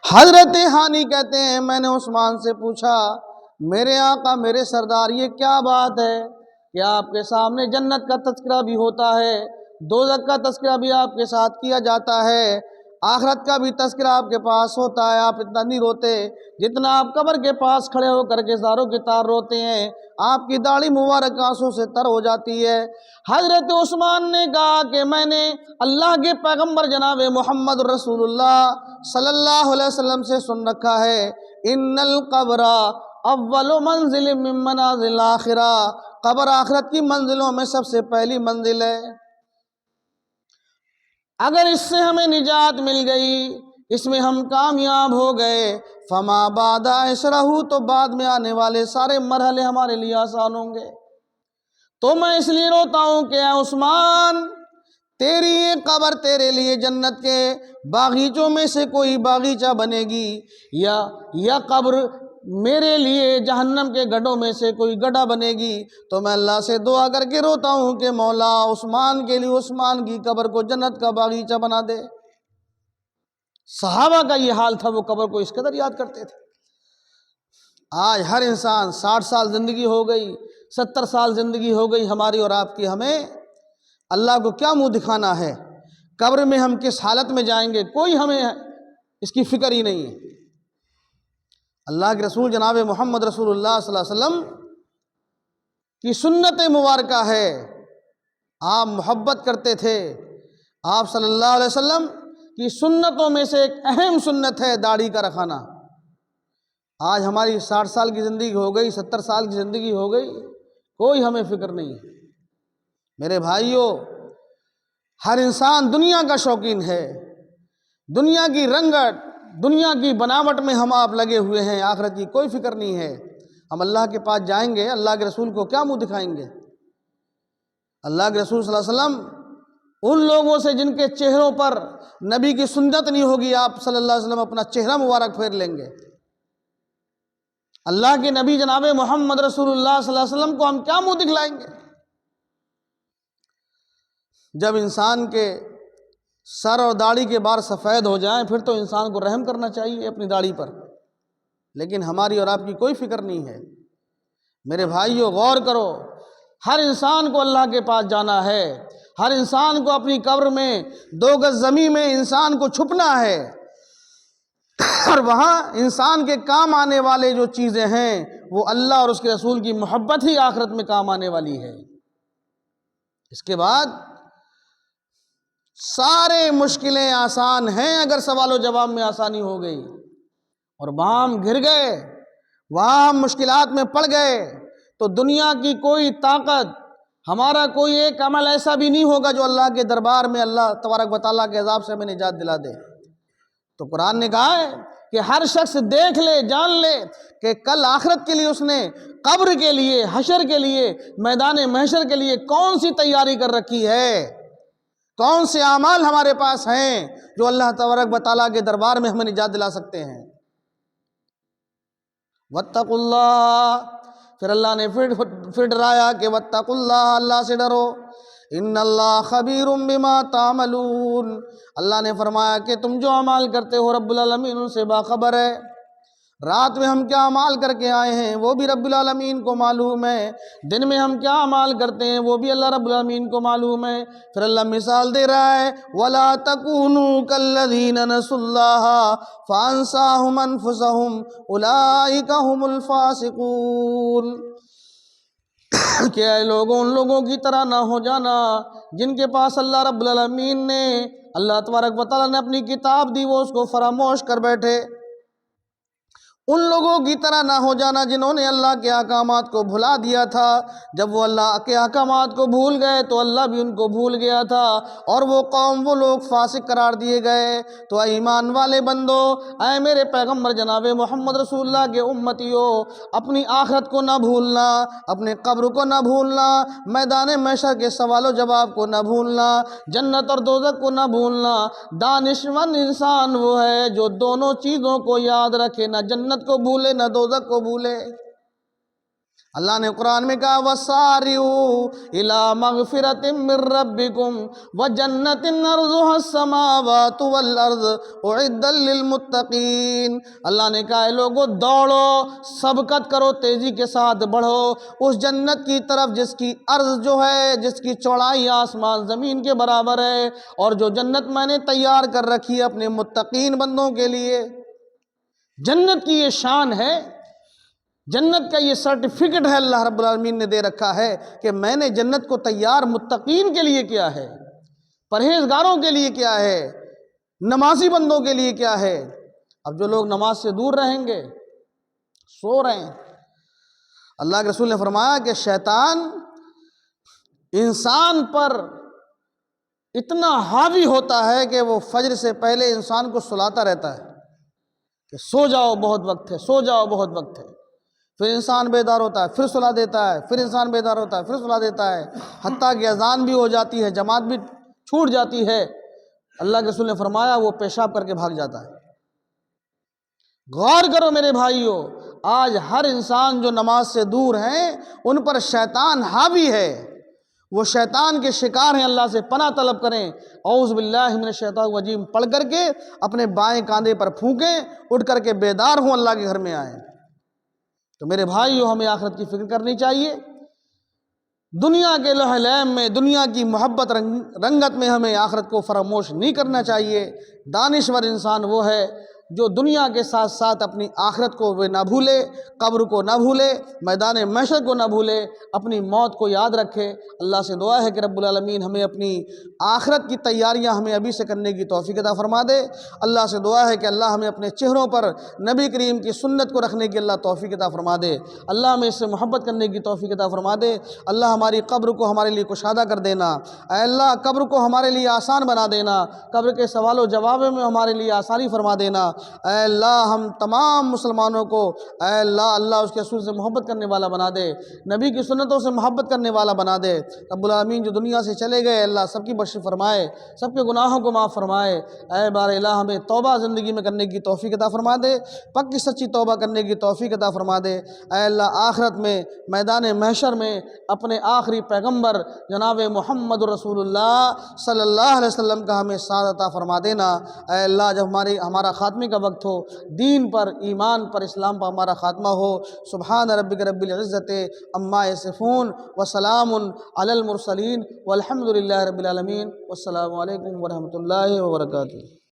حضرت ہانی کہتے ہیں میں نے عثمان سے پوچھا میرے آقا میرے سردار یہ کیا بات ہے کہ آپ کے سامنے جنت کا تذکرہ بھی ہوتا ہے، دوزخ کا تذکرہ بھی آپ کے ساتھ کیا جاتا ہے، آخرت کا بھی تذکرہ آپ کے پاس ہوتا ہے، آپ اتنا نہیں روتے جتنا آپ قبر کے پاس کھڑے ہو کر کے زاروں کے تار روتے ہیں، آپ کی داڑھی مبارک آنسوں سے تر ہو جاتی ہے۔ حضرت عثمان نے کہا کہ میں نے اللہ کے پیغمبر جناب محمد رسول اللہ صلی اللہ علیہ وسلم سے سن رکھا ہے، ان القبر اول منزل من منازل آخرہ، قبر آخرت کی منزلوں میں سب سے پہلی منزل ہے، اگر اس سے ہمیں نجات مل گئی، اس میں ہم کامیاب ہو گئے، فما بعد عشرہ، تو بعد میں آنے والے سارے مرحلے ہمارے لیے آسان ہوں گے۔ تو میں اس لیے روتا ہوں کہ اے عثمان تیری یہ قبر تیرے لیے جنت کے باغیچوں میں سے کوئی باغیچہ بنے گی، یا قبر میرے لیے جہنم کے گڑھوں میں سے کوئی گڑھا بنے گی۔ تو میں اللہ سے دعا کر کے روتا ہوں کہ مولا عثمان کے لیے عثمان کی قبر کو جنت کا باغیچہ بنا دے۔ صحابہ کا یہ حال تھا، وہ قبر کو اس قدر یاد کرتے تھے۔ آج ہر انسان 60 سال زندگی ہو گئی، 70 سال زندگی ہو گئی ہماری اور آپ کی، ہمیں اللہ کو کیا منہ دکھانا ہے، قبر میں ہم کس حالت میں جائیں گے کوئی ہمیں اس کی فکر ہی نہیں ہے۔ اللہ کے رسول جناب محمد رسول اللہ صلی اللہ علیہ وسلم کی سنت مبارکہ ہے، آپ محبت کرتے تھے، آپ صلی اللہ علیہ وسلم کی سنتوں میں سے ایک اہم سنت ہے داڑھی کا رکھانا۔ آج ہماری 60 سال کی زندگی ہو گئی، 70 سال کی زندگی ہو گئی، کوئی ہمیں فکر نہیں ہے۔ میرے بھائیوں، ہر انسان دنیا کا شوقین ہے، دنیا کی رنگت، دنیا کی بناوٹ میں ہم آپ لگے ہوئے ہیں، آخرت کی کوئی فکر نہیں ہے۔ ہم اللہ کے پاس جائیں گے، اللہ کے رسول کو کیا منہ دکھائیں گے؟ اللہ کے رسول صلی اللہ علیہ وسلم ان لوگوں سے جن کے چہروں پر نبی کی سنت نہیں ہوگی، آپ صلی اللہ علیہ وسلم اپنا چہرہ مبارک پھیر لیں گے۔ اللہ کے نبی جناب محمد رسول اللہ صلی اللہ علیہ وسلم کو ہم کیا منہ دکھلائیں گے؟ جب انسان کے سر اور داڑھی کے بال سفید ہو جائیں پھر تو انسان کو رحم کرنا چاہیے اپنی داڑھی پر، لیکن ہماری اور آپ کی کوئی فکر نہیں ہے۔ میرے بھائیوں غور کرو، ہر انسان کو اللہ کے پاس جانا ہے، ہر انسان کو اپنی قبر میں 2 گز زمین میں انسان کو چھپنا ہے، اور وہاں انسان کے کام آنے والے جو چیزیں ہیں وہ اللہ اور اس کے رسول کی محبت ہی آخرت میں کام آنے والی ہے۔ اس کے بعد سارے مشکلیں آسان ہیں اگر سوال و جواب میں آسانی ہو گئی، اور وہاں ہم گر گئے، وہاں ہم مشکلات میں پڑ گئے تو دنیا کی کوئی طاقت، ہمارا کوئی ایک عمل ایسا بھی نہیں ہوگا جو اللہ کے دربار میں اللہ تبارک و تعالیٰ کے عذاب سے ہمیں نجات دلا دے۔ تو قرآن نے کہا ہے کہ ہر شخص دیکھ لے، جان لے کہ کل آخرت کے لیے اس نے قبر کے لیے، حشر کے لیے، میدان محشر کے لیے کون سی تیاری کر رکھی ہے، کون سے اعمال ہمارے پاس ہیں جو اللہ تبارک و تعالیٰ کے دربار میں ہمیں نجات دلا سکتے ہیں۔ واتقوا اللہ، پھر اللہ نے پھر ڈرایا کہ واتقوا اللہ، اللہ سے ڈرو، ان اللہ خبیر بما تعملون، اللہ نے فرمایا کہ تم جو اعمال کرتے ہو رب العالمین ان سے باخبر ہے۔ رات میں ہم کیا اعمال کر کے آئے ہیں وہ بھی رب العالمین کو معلوم ہے، دن میں ہم کیا اعمال کرتے ہیں وہ بھی اللہ رب العالمین کو معلوم ہے۔ پھر اللہ مثال دے رہا ہے وَلَا تَكُونُوا كَالَّذِينَ نَسُوا اللَّهَ فَأَنسَاهُمْ أَنفُسَهُمْ أُولَٰئِكَ هُمُ الْفَاسِقُونَ، کہ اے لوگوں ان لوگوں کی طرح نہ ہو جانا جن کے پاس اللہ رب العالمین نے، اللہ تبارک و تعالیٰ نے اپنی کتاب دی وہ اس کو فراموش کر بیٹھے، ان لوگوں کی طرح نہ ہو جانا جنہوں نے اللہ کے احکامات کو بھلا دیا تھا۔ جب وہ اللہ کے احکامات کو بھول گئے تو اللہ بھی ان کو بھول گیا تھا، اور وہ قوم، وہ لوگ فاسق قرار دیے گئے۔ تو اے ایمان والے بندو، اے میرے پیغمبر جناب محمد رسول اللہ کے امتیوں، اپنی آخرت کو نہ بھولنا، اپنے قبر کو نہ بھولنا، میدان محشر کے سوال و جواب کو نہ بھولنا، جنت اور دوزخ کو نہ بھولنا۔ دانشمند انسان وہ ہے جو دونوں چیزوں کو یاد رکھے، نہ جنت کو بھولے نہ دوزخ کو بھولے۔ اللہ نے قرآن میں کہا وَسَارِعُوا إِلَىٰ مَغْفِرَةٍ مِّن رَّبِّكُمْ وَجَنَّةٍ عَرْضُهَا السَّمَاوَاتُ وَالْأَرْضُ أُعِدَّتْ لِلْمُتَّقِينَ۔ اللہ نے کہا اے لوگو دوڑو، سبقت کرو، تیزی کے ساتھ بڑھو اس جنت کی طرف جس کی عرض جو ہے، جس کی چوڑائی آسمان زمین کے برابر ہے، اور جو جنت میں نے تیار کر رکھی ہے اپنے متقین بندوں کے لیے۔ جنت کی یہ شان ہے، جنت کا یہ سرٹیفکیٹ ہے، اللہ رب العالمین نے دے رکھا ہے کہ میں نے جنت کو تیار متقین کے لیے کیا ہے، پرہیزگاروں کے لیے کیا ہے، نمازی بندوں کے لیے کیا ہے۔ اب جو لوگ نماز سے دور رہیں گے، سو رہے ہیں، اللہ کے رسول نے فرمایا کہ شیطان انسان پر اتنا حاوی ہوتا ہے کہ وہ فجر سے پہلے انسان کو سلاتا رہتا ہے کہ سو جاؤ بہت وقت ہے، سو جاؤ بہت وقت ہے، پھر انسان بیدار ہوتا ہے، پھر سلا دیتا ہے، پھر انسان بیدار ہوتا ہے، پھر سلا دیتا ہے، حتیٰ کہ اذان بھی ہو جاتی ہے، جماعت بھی چھوٹ جاتی ہے، اللہ کے رسول نے فرمایا وہ پیشاب کر کے بھاگ جاتا ہے۔ غور کرو میرے بھائیو، آج ہر انسان جو نماز سے دور ہیں ان پر شیطان حاوی ہے، وہ شیطان کے شکار ہیں۔ اللہ سے پناہ طلب کریں، اعوذ باللہ من الشیطان الرجیم پڑھ کر کے اپنے بائیں کاندھے پر پھونکیں، اٹھ کر کے بیدار ہوں، اللہ کے گھر میں آئیں۔ تو میرے بھائیو ہمیں آخرت کی فکر کرنی چاہیے، دنیا کے لوح لعب میں، دنیا کی محبت رنگت میں ہمیں آخرت کو فراموش نہیں کرنا چاہیے۔ دانشور انسان وہ ہے جو دنیا کے ساتھ ساتھ اپنی آخرت کو وہ نہ بھولے، قبر کو نہ بھولے، میدان محشر کو نہ بھولے، اپنی موت کو یاد رکھے۔ اللہ سے دعا ہے کہ رب العالمین ہمیں اپنی آخرت کی تیاریاں ہمیں ابھی سے کرنے کی توفیق عطا فرما دے۔ اللہ سے دعا ہے کہ اللہ ہمیں اپنے چہروں پر نبی کریم کی سنت کو رکھنے کی اللہ توفیق عطا فرما دے۔ اللہ ہمیں اس سے محبت کرنے کی توفیق عطا فرما دے۔ اللہ ہماری قبر کو ہمارے لیے کشادہ کر دینا، اے اللہ قبر کو ہمارے لیے آسان بنا دینا، قبر کے سوال و جواب میں ہمارے لیے آسانی فرما دینا۔ اے اللہ ہم تمام مسلمانوں کو اے اللہ اس کے رسول سے محبت کرنے والا بنا دے، نبی کی سنتوں سے محبت کرنے والا بنا دے۔ رب العالمین جو دنیا سے چلے گئے اللہ سب کی بخشش فرمائے، سب کے گناہوں کو معاف فرمائے۔ اے بار الہ ہمیں توبہ زندگی میں کرنے کی توفیق عطا فرما دے، پکی سچی توبہ کرنے کی توفیق عطا فرما دے۔ اے اللہ آخرت میں میدان محشر میں اپنے آخری پیغمبر جناب محمد رسول اللہ صلی اللہ علیہ وسلم کا ہمیں ساتھ عطا فرما دینا۔ اے اللہ جب ہمارا خاتمے کا وقت ہو، دین پر، ایمان پر، اسلام پر ہمارا خاتمہ ہو۔ سبحان ربک رب العزت عما یصفون وسلام علی المرسلین والحمد للہ رب العالمین، والسلام علیکم ورحمۃ اللہ وبرکاتہ۔